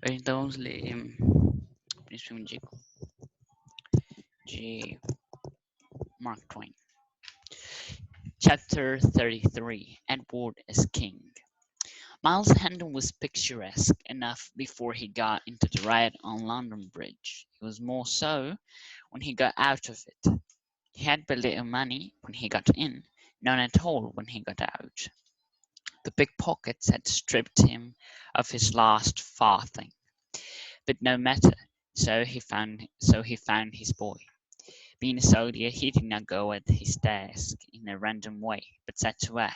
Então, nesse filme de Mark Twain. Chapter 33. Edward as King. Miles Hendon was picturesque enough before he got into the riot on London Bridge. He was more so when he got out of it. He had but little money when he got in, none at all when he got out. The pickpockets had stripped him of his last farthing, but no matter. So he found his boy. Being a soldier, he did not go at his task in a random way, but set to work,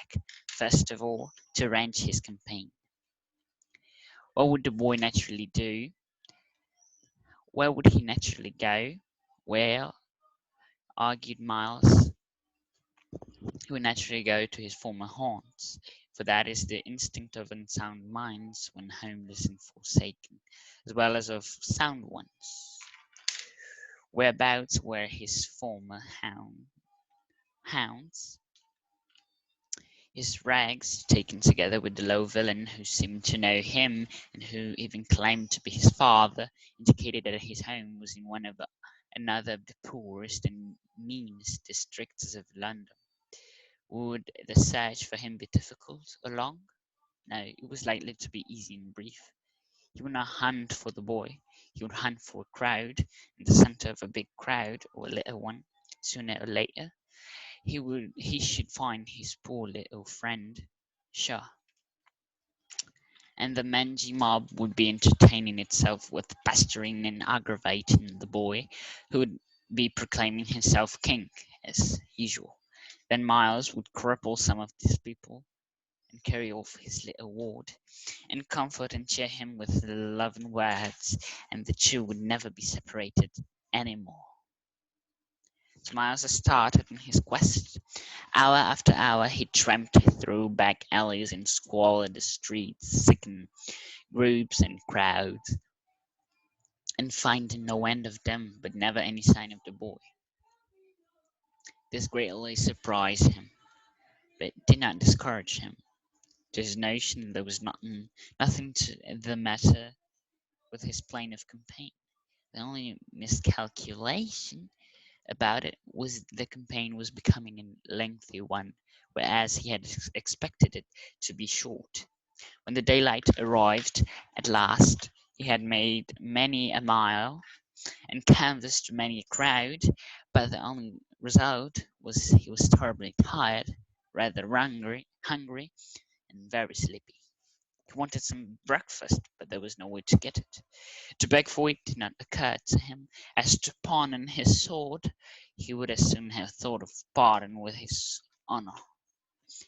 first of all, to arrange his campaign. What would the boy naturally do? Where would he naturally go? Well, argued Miles, he would naturally go to his former haunts, for that is the instinct of unsound minds when homeless and forsaken, as well as of sound ones. Whereabouts were his former hounds? His rags, taken together with the low villain who seemed to know him and who even claimed to be his father, indicated that his home was in another of the poorest and meanest districts of London. Would the search for him be difficult or long? No, it was likely to be easy and brief. He would not hunt for the boy, he would hunt for a crowd, in the centre of a big crowd or a little one, sooner or later. He should find his poor little friend, sure, and the mangy mob would be entertaining itself with pestering and aggravating the boy, who would be proclaiming himself king, as usual. Then Miles would cripple some of these people and carry off his little ward, and comfort and cheer him with loving words, and the two would never be separated any more. So Miles started on his quest. Hour after hour he tramped through back alleys and squalid streets, seeking groups and crowds, and finding no end of them, but never any sign of the boy. This greatly surprised him, but did not discourage him. To his notion there was nothing to the matter with his plan of campaign. The only miscalculation about it was the campaign was becoming a lengthy one, whereas he had expected it to be short. When the daylight arrived at last, he had made many a mile and canvassed many a crowd, but the only result was he was terribly tired, rather hungry, and very sleepy. He wanted some breakfast, but there was no way to get it. To beg for it did not occur to him. As to pawning his sword, he would as soon have thought of parting with his honor.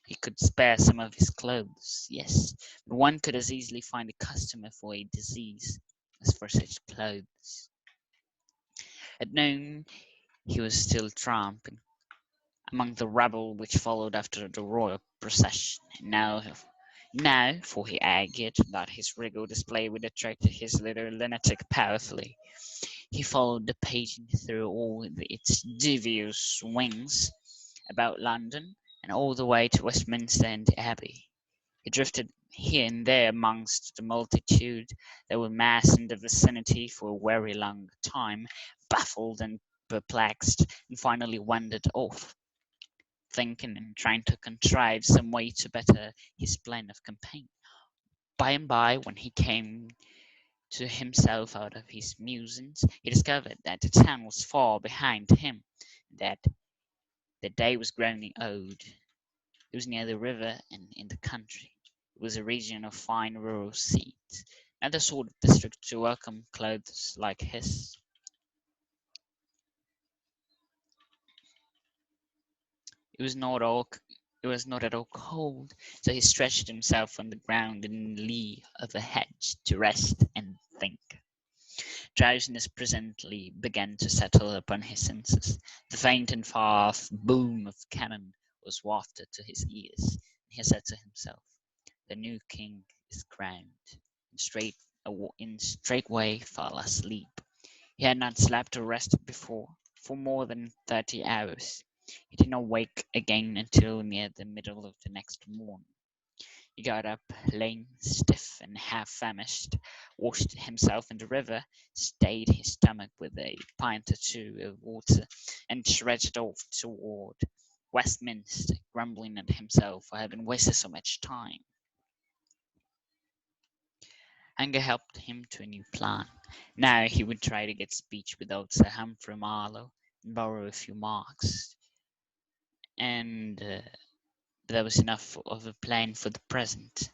He could spare some of his clothes, yes, but one could as easily find a customer for a disease as for such clothes. At noon he was still tramping among the rabble which followed after the royal procession. Now, for he argued that his regal display would attract his little lunatic powerfully, he followed the pageant through all its devious wings about London and all the way to Westminster and Abbey. He drifted here and there amongst the multitude that were massed in the vicinity for a very long time, baffled and perplexed, and finally wandered off, thinking and trying to contrive some way to better his plan of campaign. By and by, when he came to himself out of his musings, he discovered that the town was far behind him, and that the day was growing old. It was near the river and in the country. It was a region of fine rural seats, not the sort of district to welcome clothes like his. It was not all it was not at all cold, so he stretched himself on the ground in lee of a hedge to rest and think. Drowsiness presently began to settle upon his senses. The faint and far-off boom of cannon was wafted to his ears, and he said to himself, "The new king is crowned," and straightway fell asleep. He had not slept or rested before for more than 30 hours. He did not wake again until near the middle of the next morning. He got up, lame, stiff, and half famished, washed himself in the river, stayed his stomach with a pint or two of water, and trudged off toward Westminster, grumbling at himself for having wasted so much time. Anger helped him to a new plan. Now he would try to get speech with old Sir Humphrey Marlowe and borrow a few marks, and there was enough of a plan for the present.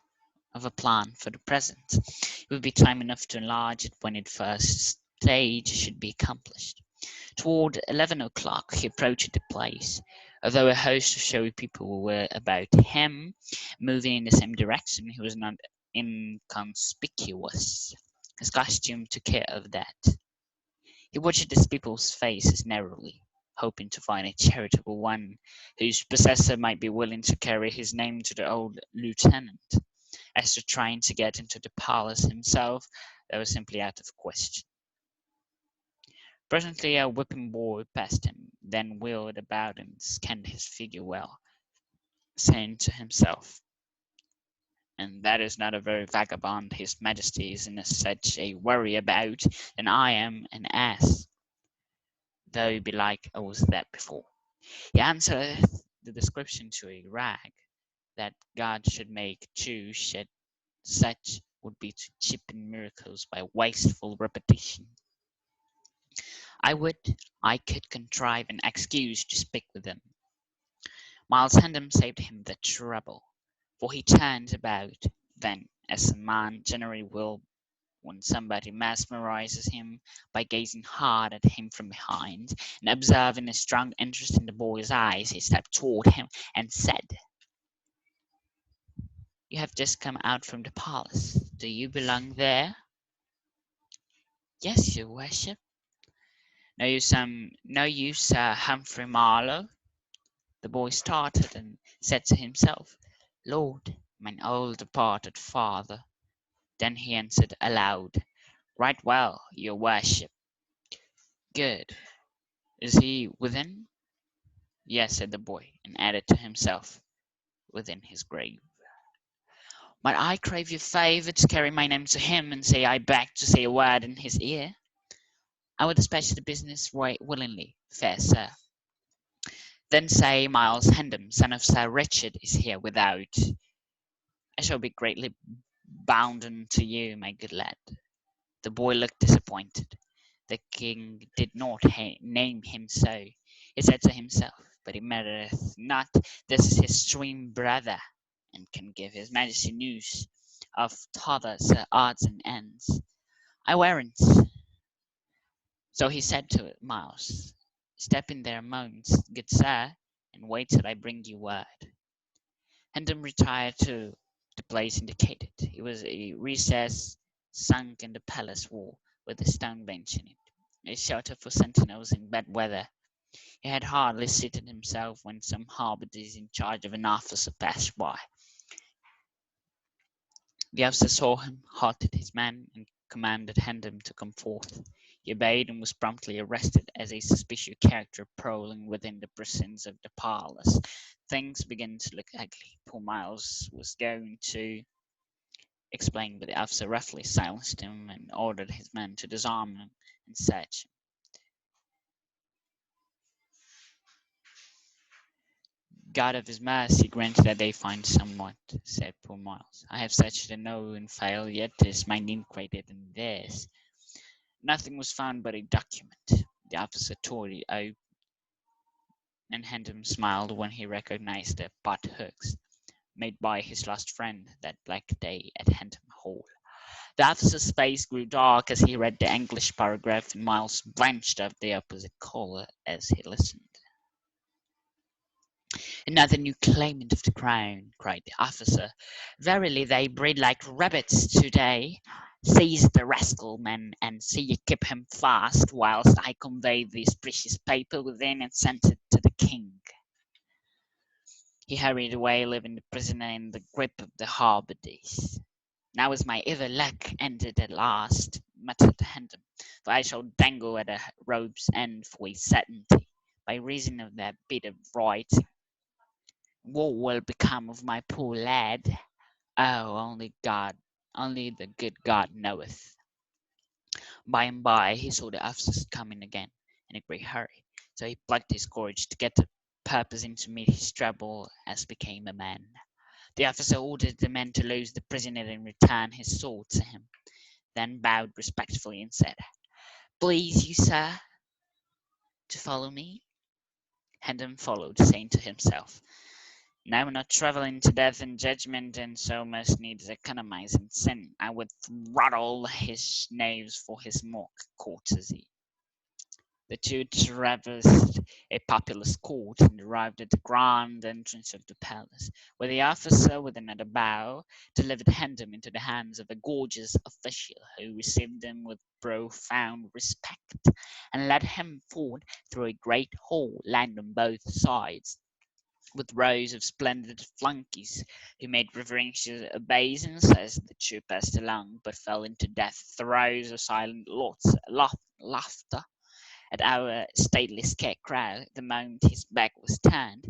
It would be time enough to enlarge it when its first stage should be accomplished. Toward 11 o'clock he approached the place. Although a host of showy people were about him, moving in the same direction, he was not inconspicuous. His costume took care of that. He watched these people's faces narrowly, hoping to find a charitable one whose possessor might be willing to carry his name to the old lieutenant. As to trying to get into the palace himself, that was simply out of question. Presently a whipping boy passed him, then wheeled about and scanned his figure well, saying to himself, "And that is not a very vagabond his Majesty is in such a worry about, and I am an ass, though belike I was that before. He answereth the description to a rag, that God should make Jews shed such would be to cheapen miracles by wasteful repetition. I would I could contrive an excuse to speak with him." Miles Hendon saved him the trouble, for he turned about then, as a man generally will when somebody mesmerizes him by gazing hard at him from behind, and observing a strong interest in the boy's eyes, he stepped toward him and said, "You have just come out from the palace. Do you belong there?" "Yes, your worship." Know you Sir Humphrey Marlowe?" The boy started and said to himself, "Lord, mine old departed father." Then he answered aloud, "Right well, your worship." "Good. Is he within?" "Yes," said the boy, and added to himself, "within his grave." "But I crave your favour to carry my name to him, and say I beg to say a word in his ear." "I will dispatch the business right willingly, fair sir." "Then say Miles Hendon, son of Sir Richard, is here without. I shall be greatly bounden to you, my good lad." The boy looked disappointed. The king did not name him so. He said to himself, "But he mattereth not. This is his twin brother, and can give his majesty news of t'other odds and ends, I warrant." So he said to Miles, "Step in there a moment, good sir, and wait till I bring you word." Hendon retired to the place indicated. It was a recess sunk in the palace wall, with a stone bench in it, a shelter for sentinels in bad weather. He had hardly seated himself when some halberdiers in charge of an officer passed by. The officer saw him, halted his men, and commanded Hendon to come forth. He obeyed and was promptly arrested as a suspicious character prowling within the precincts of the palace. Things began to look ugly. Poor Miles was going to explain, but the officer roughly silenced him and ordered his men to disarm him and search him. "God of his mercy grant that they find somewhat," said poor Miles. "I have searched and no and failed, yet is mine inquired in this." Nothing was found but a document. The officer tore it open, and Hendon smiled when he recognized the pot hooks made by his lost friend that black day at Hendon Hall. The officer's face grew dark as he read the English paragraph, and Miles blanched of the opposite colour as he listened. "Another new claimant of the crown!" cried the officer. "Verily they breed like rabbits to-day. Seize the rascal, man, and see ye keep him fast, whilst I convey this precious paper within and send it to the king." He hurried away, leaving the prisoner in the grip of the halberdiers. "Now is my evil luck ended at last," muttered Hendon, "for I shall dangle at a rope's end for a certainty, by reason of that bit of writing. What will become of my poor lad? Oh, only the good God knoweth. By and by he saw the officers coming again, in a great hurry, so he plucked his courage to get the purpose in to meet his trouble as became a man. The officer ordered the men to loose the prisoner and return his sword to him, then bowed respectfully and said, "Please you, sir, to follow me?" Hendon followed, saying to himself, "Now we're not travelling to death and judgment, and so must needs economize in sin. I would throttle his knaves for his mock courtesy." The two traversed a populous court and arrived at the grand entrance of the palace, where the officer, with another bow, delivered Hendon into the hands of a gorgeous official, who received him with profound respect, and led him forward through a great hall lined on both sides with rows of splendid flunkies, who made reverential obeisance as the two passed along, but fell into death throes of silent laughter at our stately scarecrow the moment his back was turned,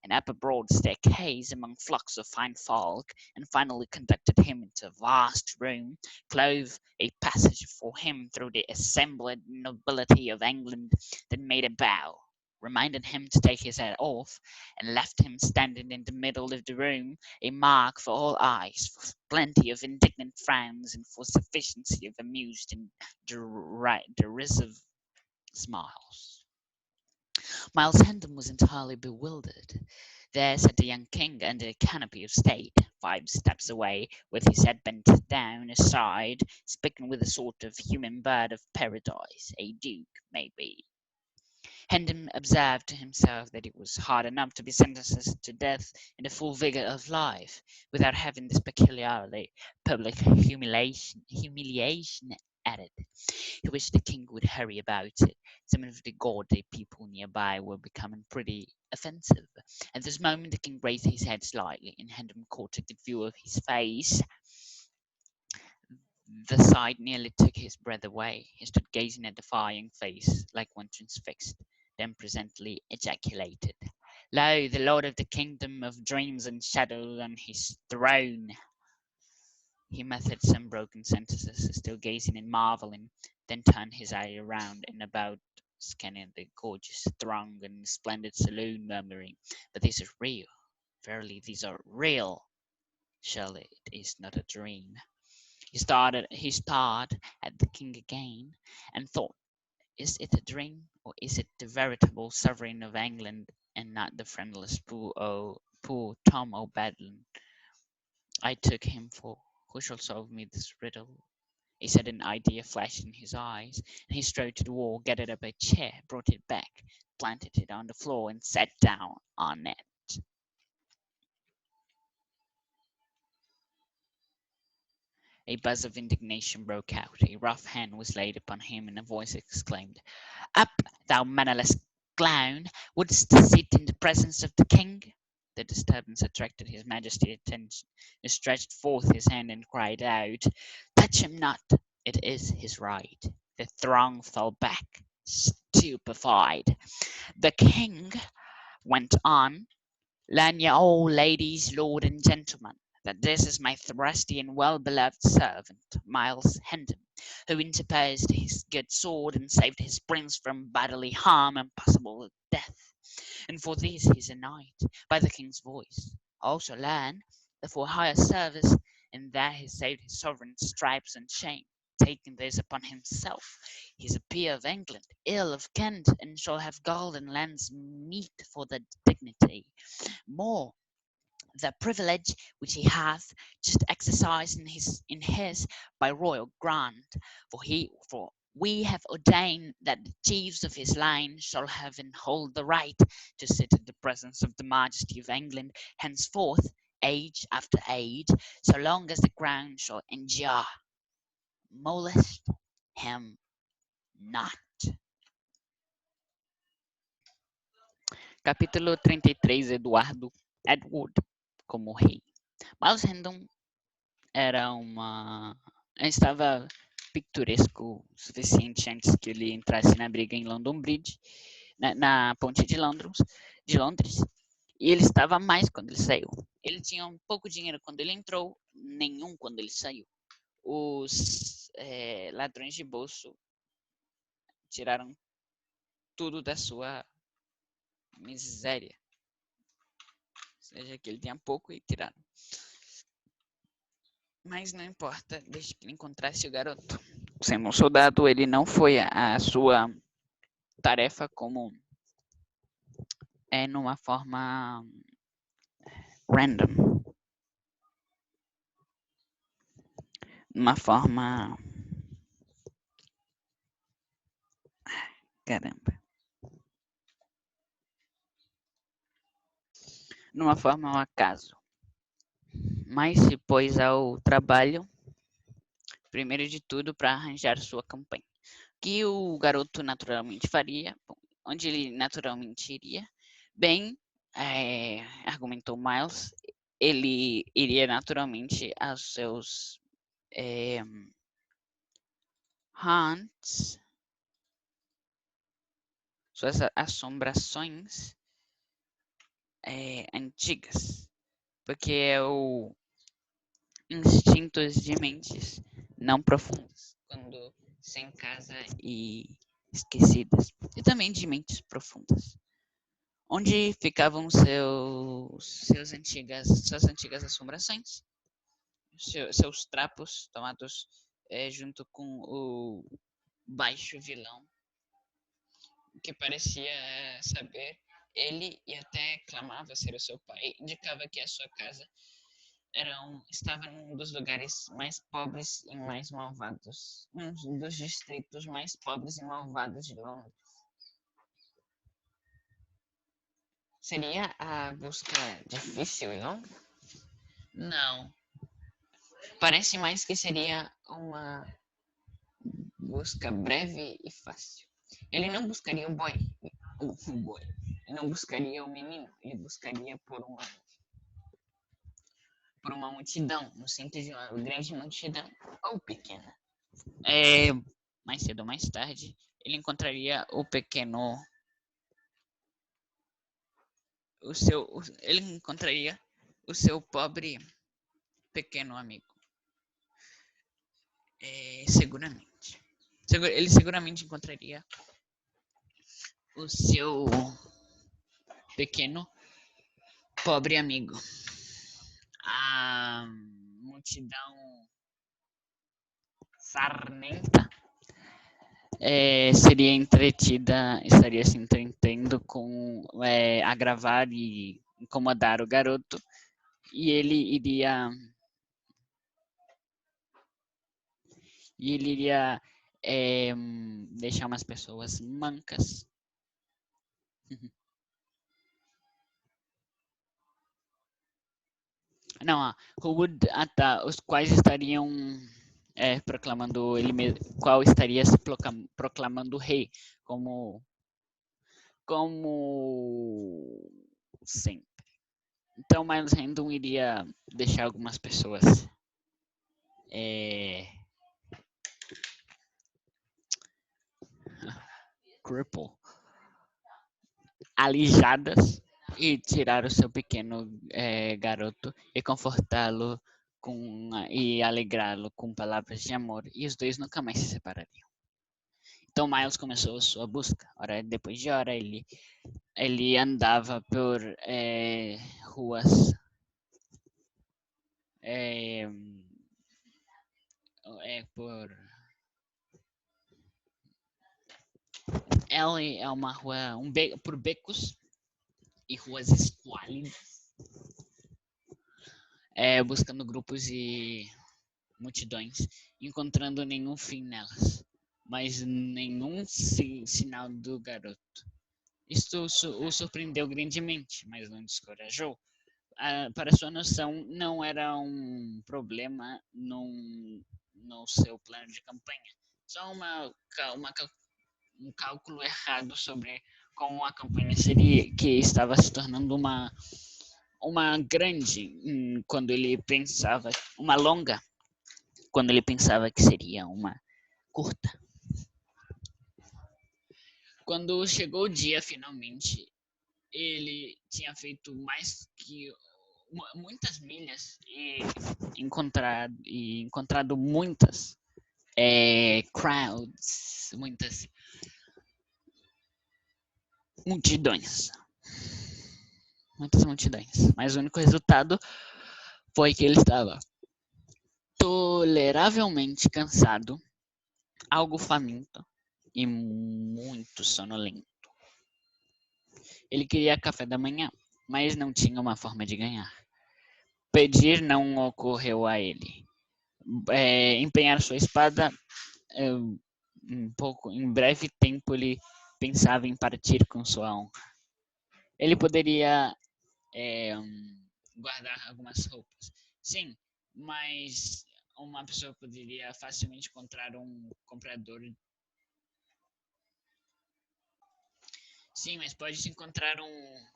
and up a broad staircase among flocks of fine folk, and finally conducted him into a vast room, clove a passage for him through the assembled nobility of England, then made a bow, reminded him to take his hat off, and left him standing in the middle of the room, a mark for all eyes, for plenty of indignant frowns, and for sufficiency of amused and derisive smiles. Miles Hendon was entirely bewildered. There sat the young king under a canopy of state, 5 steps away, with his head bent down aside, speaking with a sort of human bird of paradise, a duke, maybe. Hendon observed to himself that it was hard enough to be sentenced to death in the full vigour of life, without having this peculiarly public humiliation added. He wished the king would hurry about it. Some of the godly people nearby were becoming pretty offensive. At this moment the king raised his head slightly, and Hendon caught a good view of his face. The sight nearly took his breath away. He stood gazing at the fiery face like one transfixed, then presently ejaculated, "Lo, the lord of the kingdom of dreams and shadows on his throne!" He muttered some broken sentences, still gazing and marvelling, then turned his eye around and about, scanning the gorgeous throng and splendid saloon, murmuring, "But these are real. Verily, these are real. Surely it is not a dream." He stared at the king again, and thought, "Is it a dream, or is it the veritable sovereign of England, and not the friendless poor Tom O'Badlin I took him for? Who shall solve me this riddle?" A sudden idea flashed in his eyes, and he strode to the wall, gathered up a chair, brought it back, planted it on the floor, and sat down on it. A buzz of indignation broke out. A rough hand was laid upon him, and a voice exclaimed, "Up, thou mannerless clown! Wouldst sit in the presence of the king?" The disturbance attracted his majesty's attention. He stretched forth his hand and cried out, "Touch him not! It is his right." The throng fell back, stupefied. The king went on, "Learn ye all, ladies, lords, and gentlemen, that this is my trusty and well-beloved servant, Miles Hendon, who interposed his good sword and saved his prince from bodily harm and possible death. And for this he is a knight, by the king's voice. Also learn, that for higher service, in that he saved his sovereign stripes and shame, taking this upon himself. He is a peer of England, Earl of Kent, and shall have gold and lands meet for the dignity. More, the privilege which he hath just exercised in his by royal grant, for we have ordained that the chiefs of his line shall have and hold the right to sit in the presence of the majesty of England henceforth, age after age, so long as the crown shall endure. Molest him not. Capítulo 33. Edward como rei. Miles Hendon estava pitoresco o suficiente antes que ele entrasse na briga em London Bridge, na ponte de Londres, e ele estava mais quando ele saiu. Ele tinha um pouco dinheiro quando ele entrou, nenhum quando ele saiu. Os ladrões de bolso tiraram tudo da sua miséria. Ou seja, que ele tinha pouco e tiraram. Mas não importa, desde que ele encontrasse o garoto. Sendo um soldado, ele não foi a sua tarefa como numa forma random. Uma forma. Caramba. Numa forma ao acaso. Mas se pôs ao trabalho, primeiro de tudo, para arranjar sua campanha. O que o garoto naturalmente faria? Bom, onde ele naturalmente iria? Bem, argumentou Miles, ele iria naturalmente aos seus haunts, suas assombrações antigas, porque é o instintos de mentes não profundas, quando sem casa e esquecidas, e também de mentes profundas. Onde ficavam suas antigas assombrações, seus trapos tomados junto com o baixo vilão, que parecia saber ele e até clamava ser o seu pai, indicava que a sua casa estava num dos lugares mais pobres e mais malvados, um dos distritos mais pobres e malvados de Londres. Seria a busca difícil e longa? Não. Parece mais que seria uma busca breve e fácil. Ele não buscaria o boy. Ele não buscaria o menino. Ele buscaria por uma multidão, no centro de uma grande multidão ou pequena. Mais cedo ou mais tarde, ele encontraria o pequeno. Ele encontraria o seu pobre pequeno amigo. Seguramente. Ele seguramente encontraria o seu pequeno pobre amigo. A multidão sarnenta estaria se entretendo com agravar e incomodar o garoto, e ele iria deixar umas pessoas mancas. Não, os quais estariam proclamando ele mesmo, qual estaria se proclamando rei, como sempre. Então, Miles Random iria deixar algumas pessoas cripple, alijadas, e tirar o seu pequeno garoto e confortá-lo e alegrá-lo com palavras de amor, e os dois nunca mais se separariam. Então Miles começou sua busca. Hora depois de hora, ele andava por ruas Alley é uma rua por becos e ruas esquálidas, buscando grupos e multidões, encontrando nenhum fim nelas, mas nenhum sinal do garoto. Isto o surpreendeu grandemente, mas não descorajou. Para sua noção, não era um problema no seu plano de campanha, só um cálculo errado sobre como a campanha seria, que estava se tornando uma grande, quando ele pensava, uma longa, quando ele pensava que seria uma curta. Quando chegou o dia, finalmente, ele tinha feito mais que muitas milhas e encontrado muitas crowds, muitas multidões. Muitas multidões. Mas o único resultado foi que ele estava toleravelmente cansado, algo faminto e muito sonolento. Ele queria café da manhã, mas não tinha uma forma de ganhar. Pedir não ocorreu a ele. Empenhar sua espada, em breve tempo ele pensava em partir com sua honra. Ele poderia guardar algumas roupas. Sim, mas uma pessoa poderia facilmente encontrar um comprador. Sim, mas pode encontrar um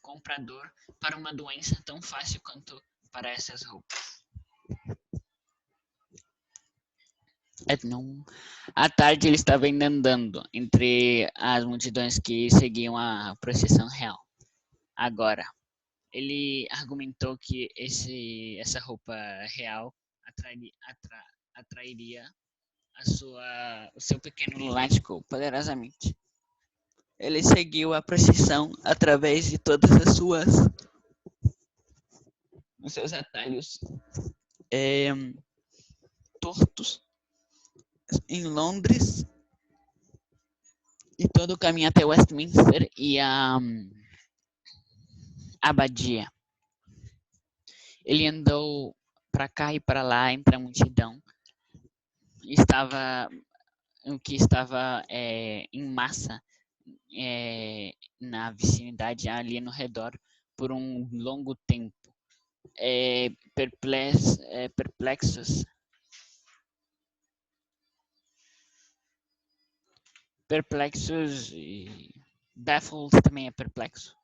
comprador para uma doença tão fácil quanto para essas roupas. Não. À tarde ele estava ainda andando entre as multidões que seguiam a procissão real. Agora, ele argumentou que essa roupa real atrairia o seu pequeno lunático poderosamente. Ele seguiu a procissão através de todas os seus atalhos tortos em Londres e todo o caminho até Westminster e a abadia. Ele andou para cá e para lá entre a multidão. O que estava em massa na vicinidade ali no redor por um longo tempo. Perplexos e baffled também é perplexo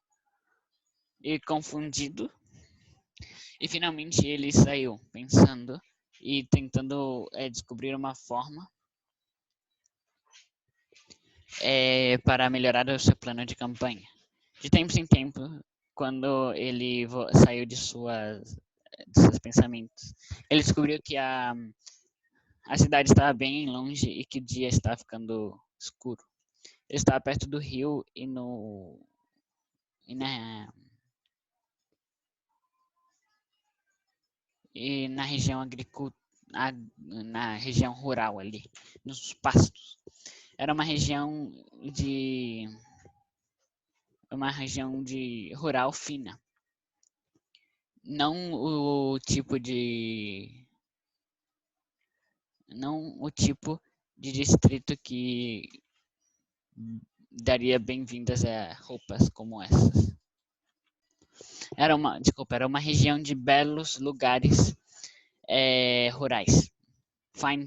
e confundido. E finalmente ele saiu pensando e tentando descobrir uma forma para melhorar o seu plano de campanha. De tempo em tempo, quando ele saiu de seus pensamentos, ele descobriu que a cidade estava bem longe e que o dia estava ficando escuro. Ele estava perto do rio e na região na região rural ali, nos pastos. Era uma região de rural fina. Não o tipo de distrito que daria bem-vindas a roupas como essas. Era uma região de belos lugares rurais. Fine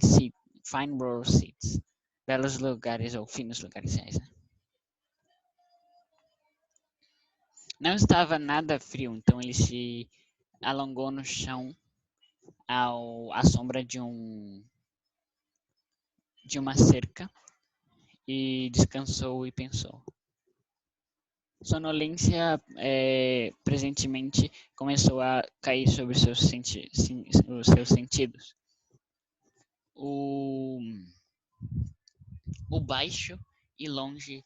rural seats. Belos lugares ou finos lugares reais. Né? Não estava nada frio, então ele se alongou no chão à sombra de uma cerca e descansou e pensou. Sonolência presentemente começou a cair sobre os seus sentidos. O baixo e longe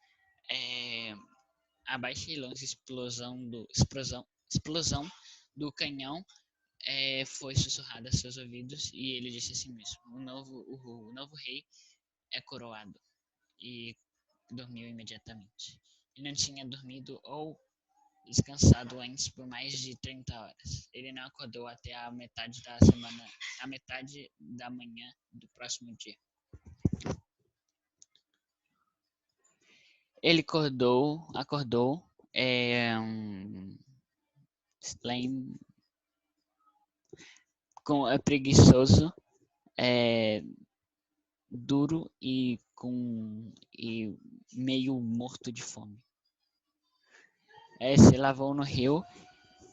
a baixa e longe explosão do canhão foi sussurrada a seus ouvidos e ele disse assim mesmo: o novo rei é coroado. E dormiu imediatamente. Ele não tinha dormido ou descansado antes por mais de 30 horas. Ele não acordou até a metade da manhã do próximo dia. Ele acordou preguiçoso, duro e meio morto de fome. Se lavou no rio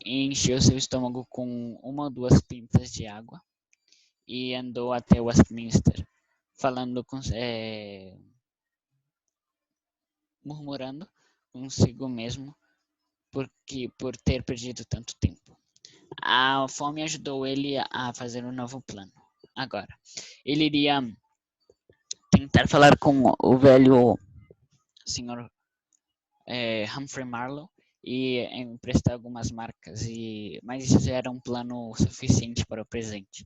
e encheu seu estômago com uma ou duas pintas de água e andou até Westminster, falando murmurando consigo mesmo por ter perdido tanto tempo. A fome ajudou ele a fazer um novo plano. Agora, ele iria tentar falar com o velho senhor Humphrey Marlowe e emprestar algumas marcas, mas isso era um plano suficiente para o presente.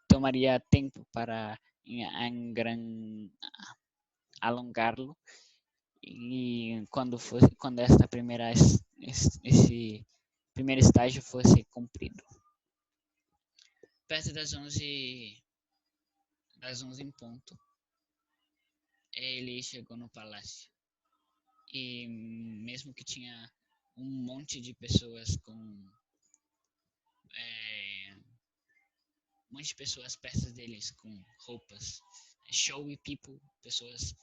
Tomaria tempo para alongá-lo e quando esse primeiro estágio fosse cumprido. Perto das 11 em ponto, ele chegou no palácio e mesmo que tinha um monte de pessoas um monte de pessoas perto deles com roupas showy people, pessoas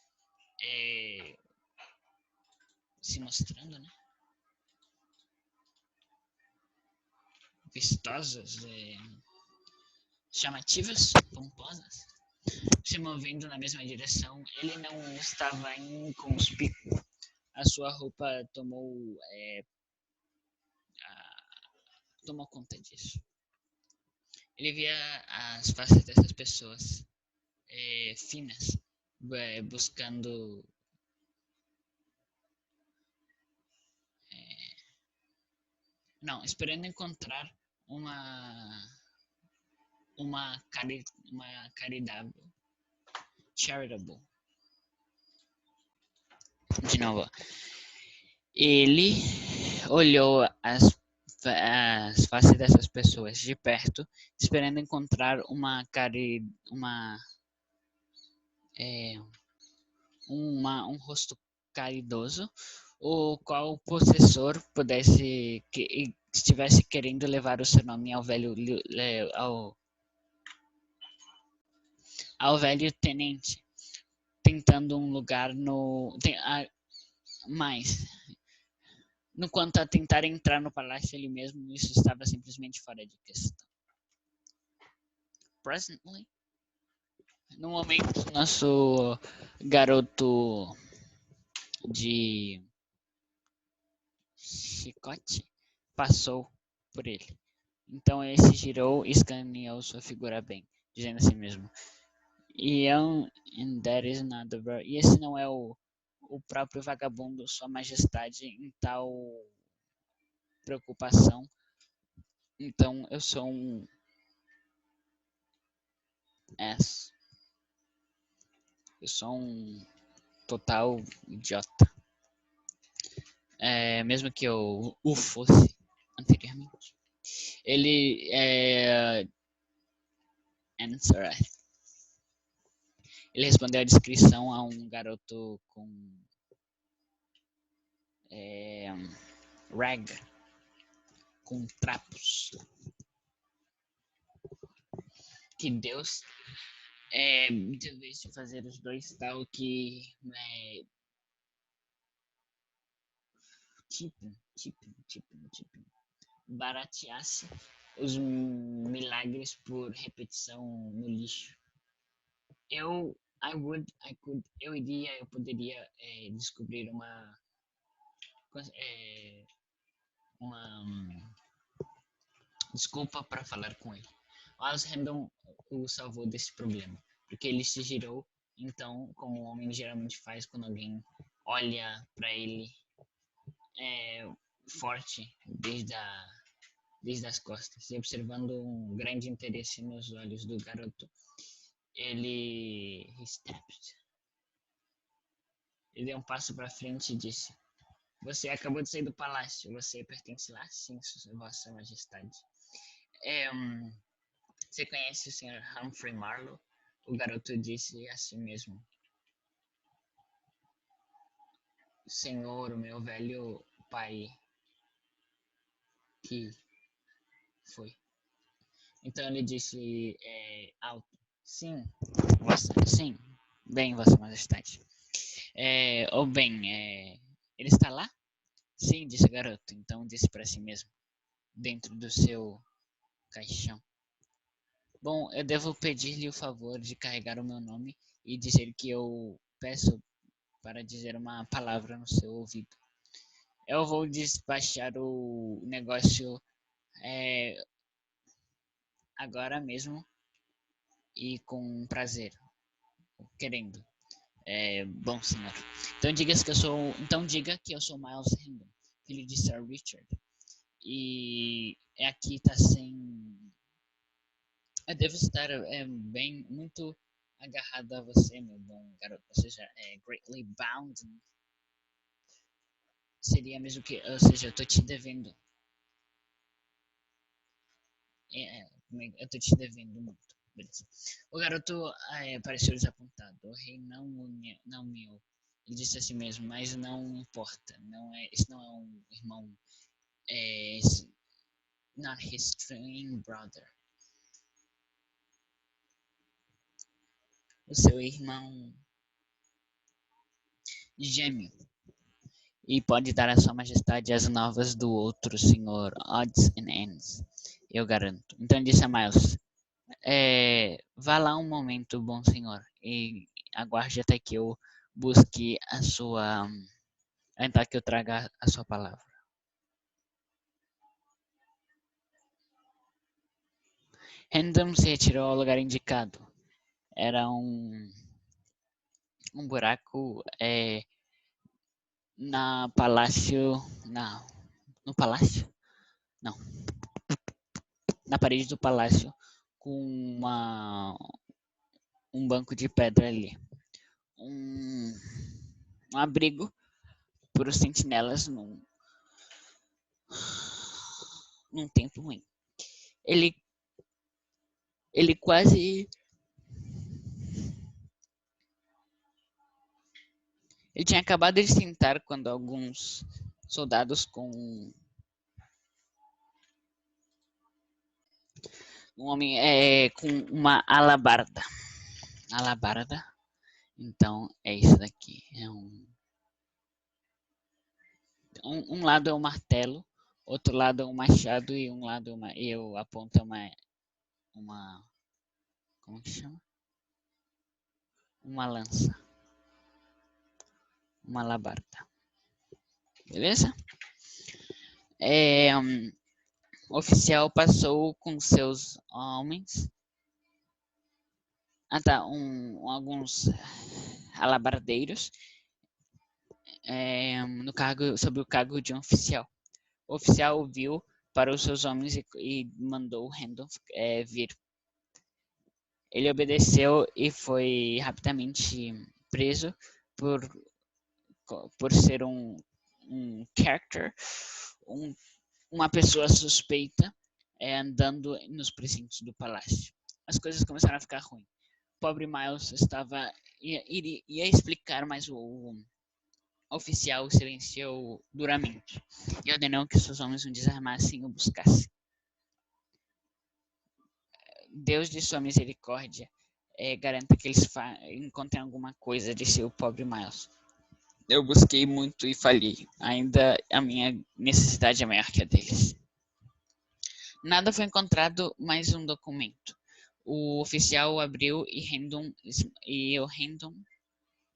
se mostrando, né? Vistosas, chamativas, pomposas, se movendo na mesma direção. Ele não estava inconspícuo. A sua roupa tomou conta disso. Ele via as faces dessas pessoas finas, buscando não, esperando encontrar uma caridade charitable. De novo, ele olhou as faces dessas pessoas de perto, esperando encontrar um rosto caridoso, o qual o possessor estivesse querendo levar o seu nome ao velho tenente, tentando um lugar mas no quanto a tentar entrar no palácio ele mesmo, isso estava simplesmente fora de questão. Presently, no momento, nosso garoto de chicote passou por ele. Então ele se girou e escaneou sua figura bem, dizendo a si mesmo: and that is not the bird. E esse não é o próprio vagabundo, Sua Majestade, em tal preocupação. Então eu sou um ass. Eu sou um total idiota. Mesmo que eu o fosse anteriormente. Ele answer. Ele respondeu a descrição a um garoto com rag, com trapos. Que Deus, de vez de fazer os dois tal que barateasse os milagres por repetição no lixo. Eu poderia descobrir uma desculpa para falar com ele. Mas Random o salvou desse problema, porque ele se girou, então, como o homem geralmente faz quando alguém olha para ele forte desde as costas, e observando um grande interesse nos olhos do garoto, ele deu um passo para frente e disse: Você acabou de sair do palácio, você pertence lá? Sim, Vossa Majestade. Você conhece o Sr. Humphrey Marlowe? O garoto disse a si mesmo: Senhor, o meu velho pai que foi. Então ele disse alto: Sim, sim, bem, Vossa Majestade. Ele está lá? Sim, disse o garoto. Então disse para si mesmo, dentro do seu caixão: Bom, eu devo pedir-lhe o favor de carregar o meu nome e dizer que eu peço para dizer uma palavra no seu ouvido. Eu vou despachar o negócio agora mesmo e com prazer, querendo. Bom senhor. Diga que eu sou Miles Hendon, filho de Sir Richard. E aqui tá sem. Eu devo estar bem, muito agarrado a você, meu bom garoto. Ou seja, greatly bound. Seria mesmo que. Ou seja, eu tô te devendo. Eu tô te devendo muito. Beleza. O garoto pareceu desapontado. O rei não me ouve. Ele disse a si mesmo, mas não importa. Esse não é um irmão. É, not his twin brother. O seu irmão gêmeo. E pode dar a sua majestade as novas do outro senhor, odds and ends. Eu garanto. Então disse a Miles, vá lá um momento, bom senhor, e aguarde até que eu busque a sua. Até que eu traga a sua palavra. Random se retirou ao lugar indicado. Era um buraco na palácio. No palácio? Não. Na parede do palácio com um banco de pedra ali. Um abrigo para os sentinelas num tempo ruim. Ele quase. Ele tinha acabado de sentar quando alguns soldados com um homem com uma alabarda. Alabarda. Então é isso daqui. Um lado é um martelo, outro lado é um machado e um lado eu aponto uma como que chama? Uma lança. Uma alabarda. Beleza? O oficial passou com seus homens. Alguns alabardeiros sob o cargo de um oficial. O oficial viu para os seus homens e mandou Randolph vir. Ele obedeceu e foi rapidamente preso por ser um character, uma pessoa suspeita andando nos precintos do palácio. As coisas começaram a ficar ruins. O pobre Miles ia explicar, mas o oficial silenciou duramente e ordenou que seus homens o desarmassem e o buscassem. Deus de sua misericórdia garanta que eles encontrem alguma coisa, disse o pobre Miles. Eu busquei muito e falhei. Ainda a minha necessidade é maior que a deles. Nada foi encontrado, mais um documento. O oficial abriu e o Random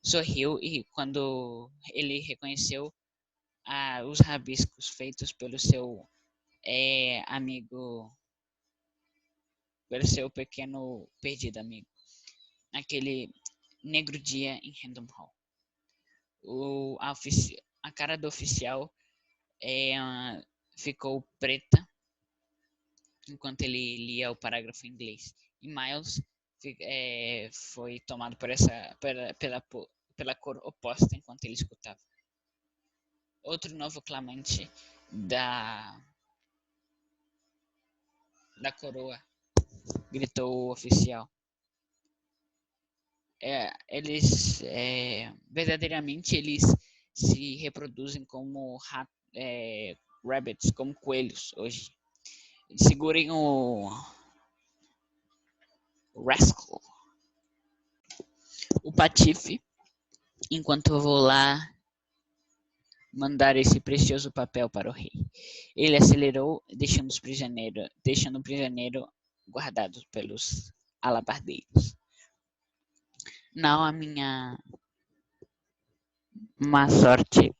sorriu e quando ele reconheceu os rabiscos feitos pelo seu amigo, pelo seu pequeno perdido amigo, naquele negro dia em Random Hall. A cara do oficial ficou preta enquanto ele lia o parágrafo em inglês. E Miles foi tomado pela cor oposta enquanto ele escutava. Outro novo clamante da coroa, gritou o oficial. Verdadeiramente eles se reproduzem como rabbits, como coelhos hoje. Segurem o rascal, o patife, enquanto eu vou lá mandar esse precioso papel para o rei. Ele acelerou, deixando o prisioneiro guardado pelos alabardeiros. Não, a minha má sorte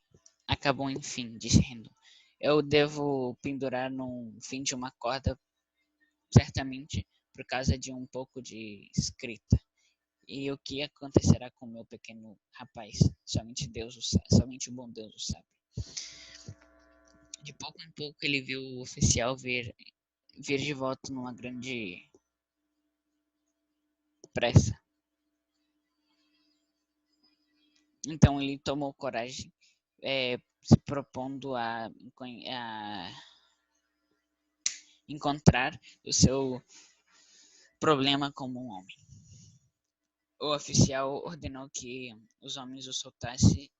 acabou enfim, disse Randall. Eu devo pendurar no fim de uma corda certamente por causa de um pouco de escrita. E o que acontecerá com meu pequeno rapaz? Somente Deus o sabe, somente o bom Deus o sabe. De pouco em pouco ele viu o oficial vir de volta numa grande pressa. Então ele tomou coragem, se propondo a encontrar o seu problema como um homem. O oficial ordenou que os homens o soltassem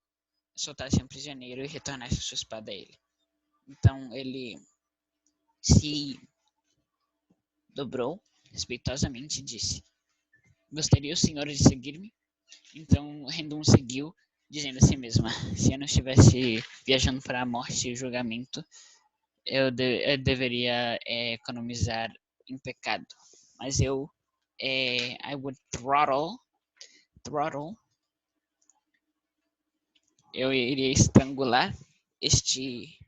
o prisioneiro e retornassem sua espada a ele. Então ele se dobrou respeitosamente e disse: Gostaria o senhor de seguir-me? Então Rendon seguiu, dizendo a si mesma: se eu não estivesse viajando para a morte e o julgamento, eu deveria economizar em pecado. Mas I would throttle, eu iria estrangular este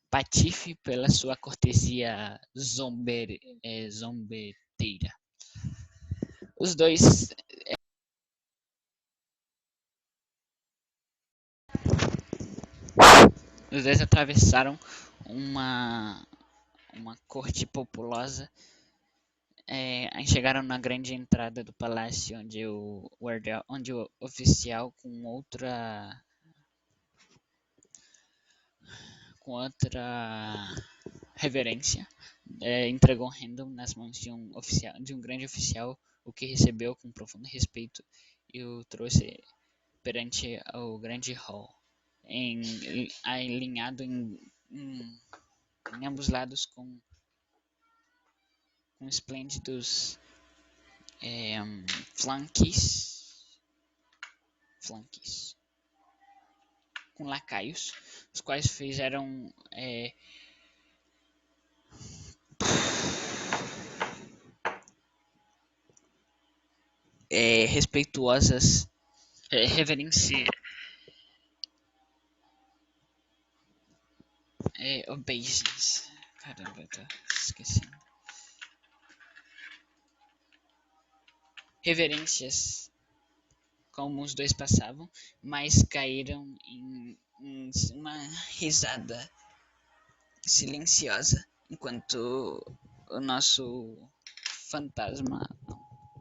patife pela sua cortesia zombeteira. Os dois Os dois atravessaram uma, uma corte populosa. Chegaram na grande entrada do palácio, onde o oficial com outra reverência entregou Randall nas mãos de um grande oficial, o que recebeu com profundo respeito e o trouxe perante o grande hall, alinhado em ambos lados com esplêndidos flanques com lacaios, os quais fizeram respeituosas reverências obeisances. Caramba, eu tô esquecendo. Reverências como os dois passavam, mas caíram em uma risada silenciosa enquanto o nosso fantasma,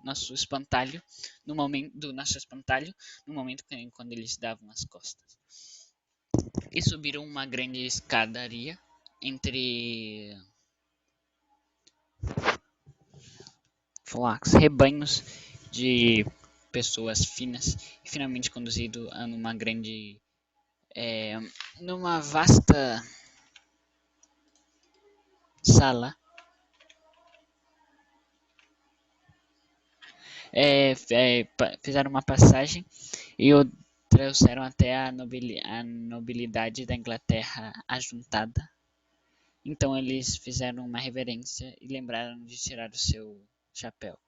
nosso espantalho, no momento quando eles davam as costas. E subiram uma grande escadaria entre rebanhos de pessoas finas e finalmente conduzido a numa vasta sala. Fizeram uma passagem e o trouxeram até a nobilidade da Inglaterra ajuntada. Então eles fizeram uma reverência e lembraram de tirar o seu chapéu.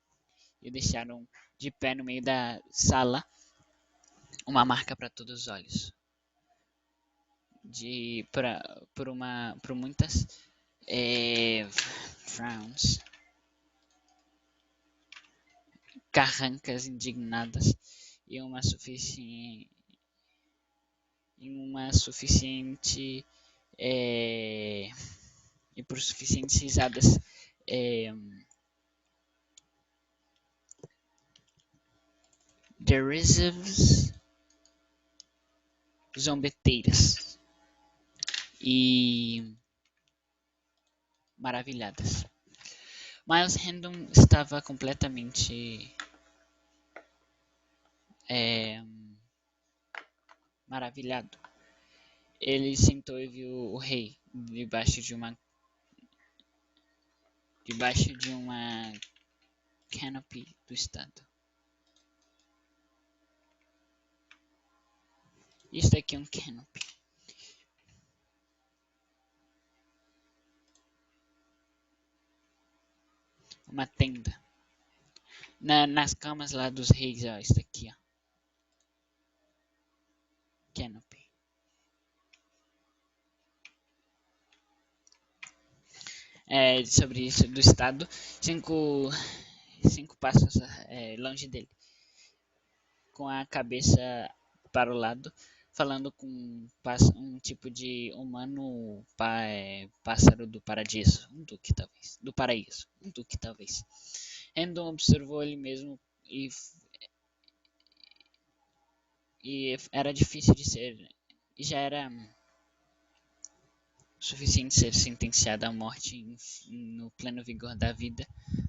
E deixaram de pé no meio da sala uma marca para todos os olhos. Por muitas frowns, carrancas indignadas e uma suficiente e por suficientes risadas derisives, zombeteiras e maravilhadas. Miles Random estava completamente maravilhado. Ele sentou e viu o rei debaixo de uma canopy do estado. Isso aqui é um canopy. Uma tenda. Nas camas lá dos reis, ó, isso aqui, ó. Canopy. sobre isso do estado, cinco passos longe dele, com a cabeça para o lado, falando com um tipo de humano pássaro do paradiso, um duque talvez, do paraíso, um duque talvez. Random observou ele mesmo e era difícil de ser, já era suficiente ser sentenciado à morte no pleno vigor da vida,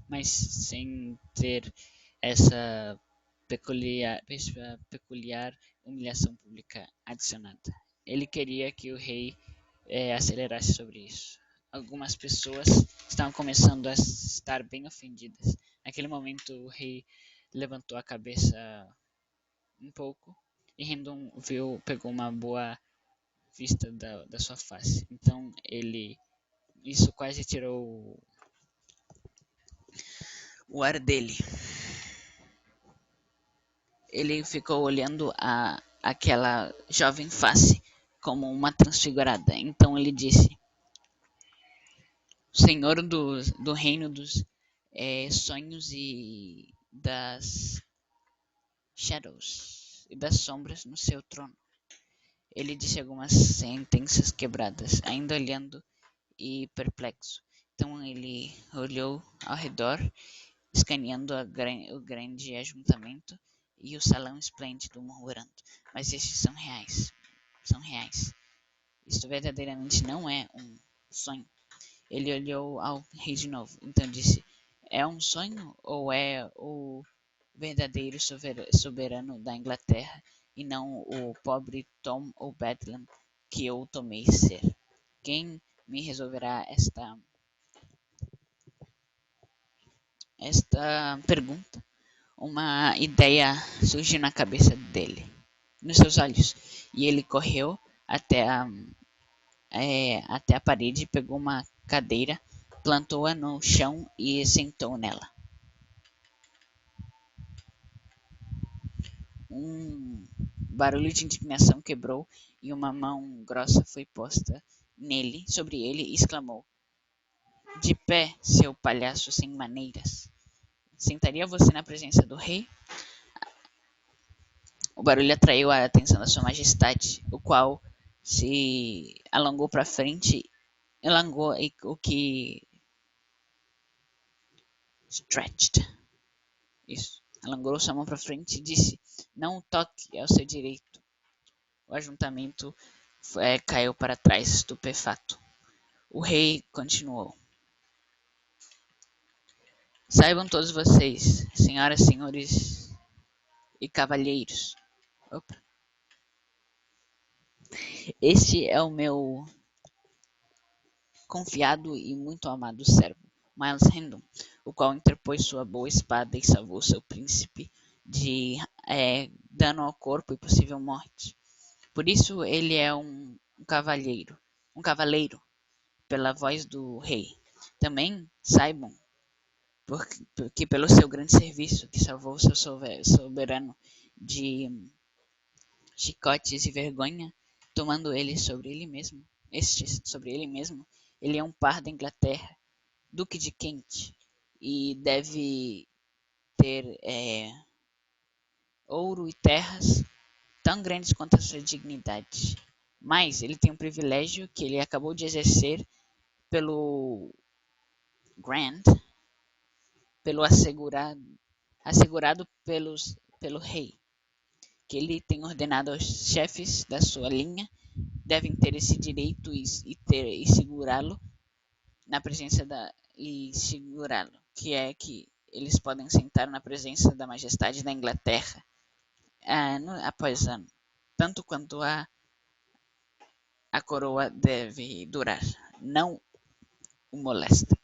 mas sem ter essa peculiar humilhação pública adicionada. Ele queria que o rei acelerasse sobre isso. Algumas pessoas estavam começando a estar bem ofendidas. Naquele momento, o rei levantou a cabeça um pouco e Random pegou uma boa vista da sua face. Então isso quase tirou o ar dele. Ele ficou olhando aquela jovem face como uma transfigurada. Então ele disse: Senhor do reino dos sonhos e das shadows e das sombras no seu trono. Ele disse algumas sentenças quebradas, ainda olhando e perplexo. Então ele olhou ao redor, escaneando o grande ajuntamento e o salão esplêndido, murmurando: Mas estes são reais. São reais. Isto verdadeiramente não é um sonho. Ele olhou ao rei de novo. Então disse: É um sonho ou é o verdadeiro soberano da Inglaterra e não o pobre Tom ou Bedlam que eu tomei ser? Quem me resolverá esta pergunta? Uma ideia surgiu na cabeça dele, nos seus olhos, e ele correu até a parede, pegou uma cadeira, plantou-a no chão e sentou nela. Um barulho de indignação quebrou e uma mão grossa foi posta sobre ele e exclamou: De pé, seu palhaço sem maneiras! Sentaria você na presença do rei? O barulho atraiu a atenção da sua majestade, o qual se alongou para frente, alongou o que stretched. Isso. Alongou sua mão para frente e disse: Não o toque, é o seu direito. O ajuntamento caiu para trás, estupefato. O rei continuou: Saibam todos vocês, senhoras, senhores e cavalheiros. Opa. Este é o meu confiado e muito amado servo, Miles Random, o qual interpôs sua boa espada e salvou seu príncipe de dano ao corpo e possível morte. Por isso ele é um cavaleiro, pela voz do rei. Também saibam, porque pelo seu grande serviço, que salvou seu soberano de chicotes e vergonha, tomando ele sobre ele mesmo, ele é um par da Inglaterra, Duque de Kent, e deve ter ouro e terras tão grandes quanto a sua dignidade. Mas ele tem um privilégio que ele acabou de exercer pelo Grant, pelo assegurado pelo rei, que ele tem ordenado aos chefes da sua linha devem ter esse direito e segurá-lo na presença e segurá-lo, que é que eles podem sentar na presença da majestade da Inglaterra após ano, tanto quanto a coroa deve durar. Não o molesta.